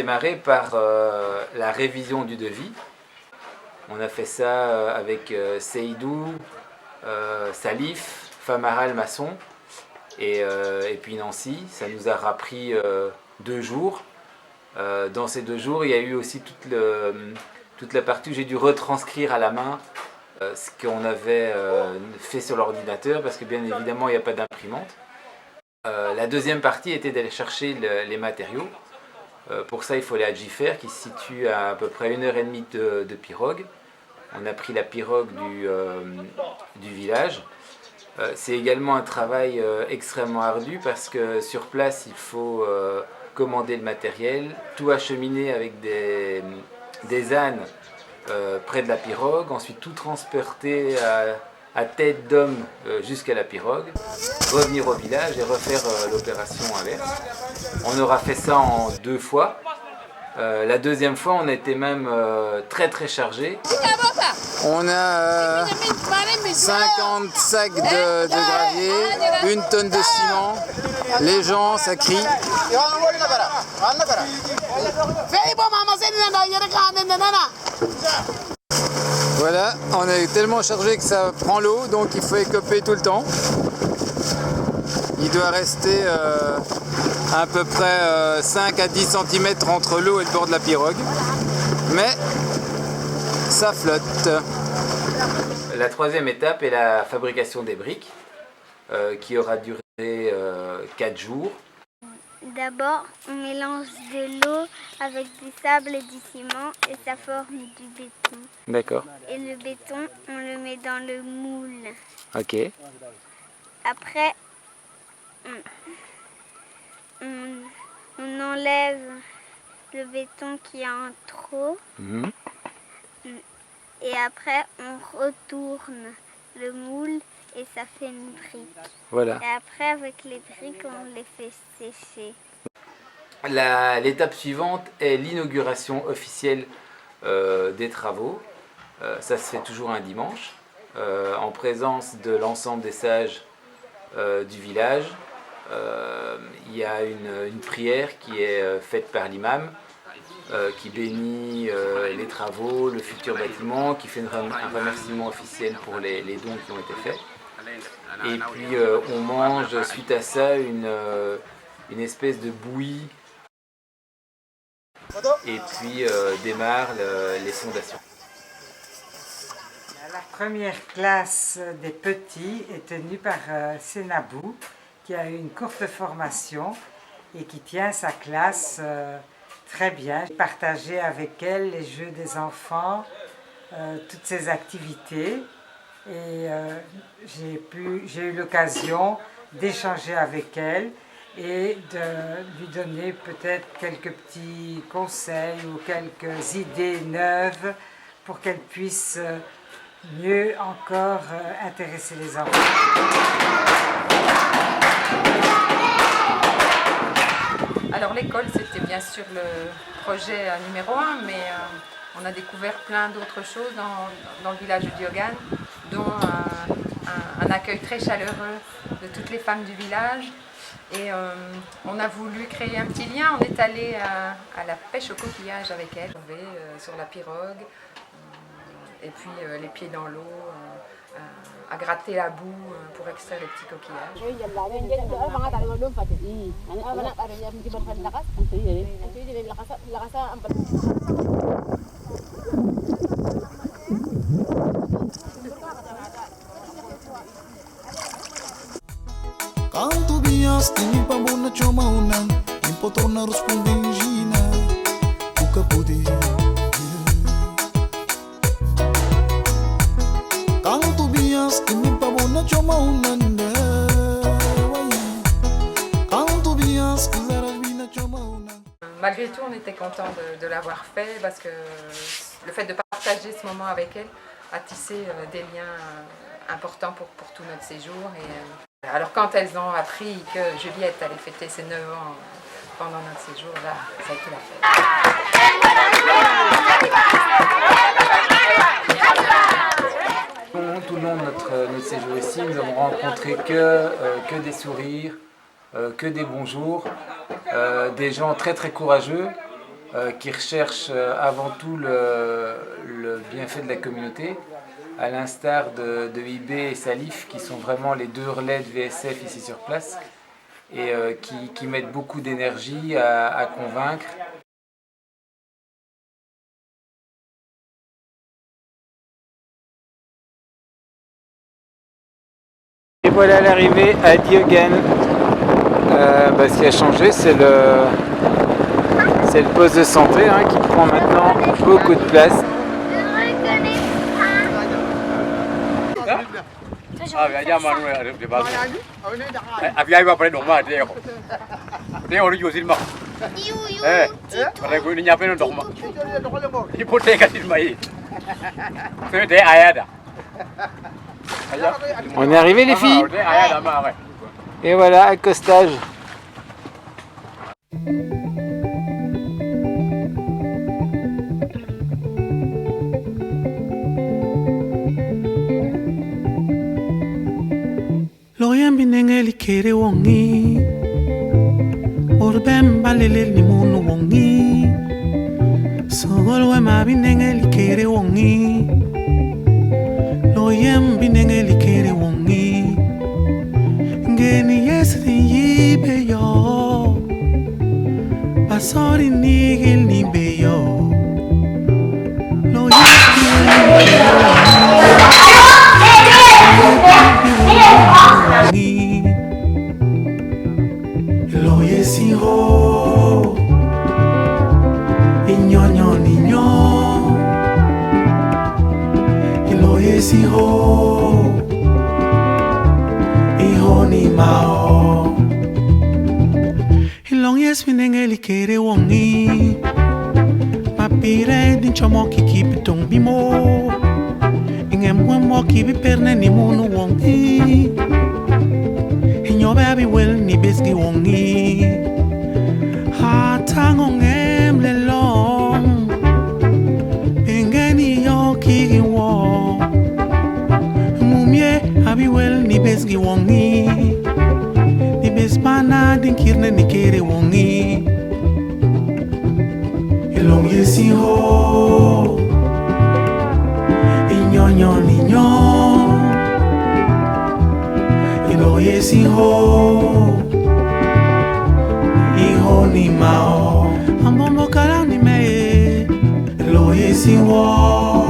démarré par la révision du devis. On a fait ça avec Seydou, Salif, Famaral Masson et puis Nancy. Ça nous a pris 2 jours. Dans ces 2 jours, il y a eu aussi toute la partie où j'ai dû retranscrire à la main ce qu'on avait fait sur l'ordinateur, parce que bien évidemment il n'y a pas d'imprimante. La deuxième partie était d'aller chercher les matériaux. Pour ça il faut aller à Djifer, qui se situe à peu près 1h30 de pirogue. On a pris la pirogue du village. C'est également un travail extrêmement ardu, parce que sur place il faut commander le matériel, tout acheminer avec des ânes près de la pirogue, ensuite tout transporter à tête d'homme jusqu'à la pirogue, revenir au village et refaire l'opération inverse. On aura fait ça en 2 fois. La deuxième fois, on était même très chargé. On a 50 sacs de gravier, 1 tonne de ciment. Les gens, ça crie. Voilà, on est tellement chargé que ça prend l'eau, donc il faut écoper tout le temps. Il doit rester à peu près 5 à 10 cm entre l'eau et le bord de la pirogue. Mais ça flotte. La troisième étape est la fabrication des briques, qui aura duré 4 jours. D'abord, on mélange de l'eau avec du sable et du ciment et ça forme du béton. D'accord. Et le béton, on le met dans le moule. Ok. Après, on enlève le béton qui est en trop. Et après, on retourne le moule et ça fait une brique. Voilà. Et après, avec les briques, on les fait sécher. L'étape suivante est l'inauguration officielle des travaux. Ça se fait toujours un dimanche, en présence de l'ensemble des sages du village. Il y a une prière qui est faite par l'imam, qui bénit les travaux, le futur bâtiment, qui fait un remerciement officiel pour les dons qui ont été faits. Et puis on mange suite à ça une espèce de bouillie, et puis démarrent les fondations. La première classe des petits est tenue par Sénabou, qui a eu une courte formation et qui tient sa classe très bien. J'ai partagé avec elle les jeux des enfants, toutes ses activités, et j'ai eu l'occasion d'échanger avec elle et de lui donner peut-être quelques petits conseils ou quelques idées neuves pour qu'elle puisse mieux encore intéresser les enfants. Alors l'école, c'était bien sûr le projet numéro 1, mais on a découvert plein d'autres choses dans le village de Diogan, dont un accueil très chaleureux de toutes les femmes du village. Et on a voulu créer un petit lien. On est allé à la pêche au coquillage avec elle, sur la pirogue, et puis les pieds dans l'eau, à gratter la boue pour extraire les petits coquillages. Canto bias tini pabona choma unang impotorna ruspundingina uka pudi. Canto bias tini pabona choma unanda canto bias zarabina choma unang. Malgré tout, on était content de l'avoir fait, parce que le fait de partager ce moment avec elle a tissé des liens importants pour tout notre séjour. Et alors quand elles ont appris que Juliette allait fêter ses 9 ans pendant notre séjour, là, ça a été la fête. Tout le long de notre séjour ici, nous avons rencontré que des sourires, que des bonjours, des gens très courageux, qui recherche avant tout le bienfait de la communauté, à l'instar de IB et Salif, qui sont vraiment les deux relais de VSF ici sur place, et qui mettent beaucoup d'énergie à convaincre. Et voilà l'arrivée à Diogan. Ce qui a changé, c'est le poste de santé qui prend maintenant beaucoup de place. On est arrivé les filles. Et voilà, accostage. Loyambi nengeli kere wongi Urbem balele ni munu wongi Sogolwe mabi nengeli kere wongi Loyambi nengeli kere wongi Ngeni yesri yibe yo Pasori nigel ni be yo Loyambi nengeli kere wongi Loye si ho Inyonyo ninyo Loye si ho Iho ni mao Ilong yes minengeli kere wongi Mapire din chomo kiki pitong bimo Ingem kibi perne ni munu wongi Inyobe abi wel ni besgi wongi Hatango ngem le long Ingeni yo kigi wo Mumye abi wel ni besgi wongi Ni besmana din kirne ni kere wongi Ilong yesi ho Inyonyo ninyo Ilo yesi ho Iho ni mao Ambombo kala ni me Ilo yesi wo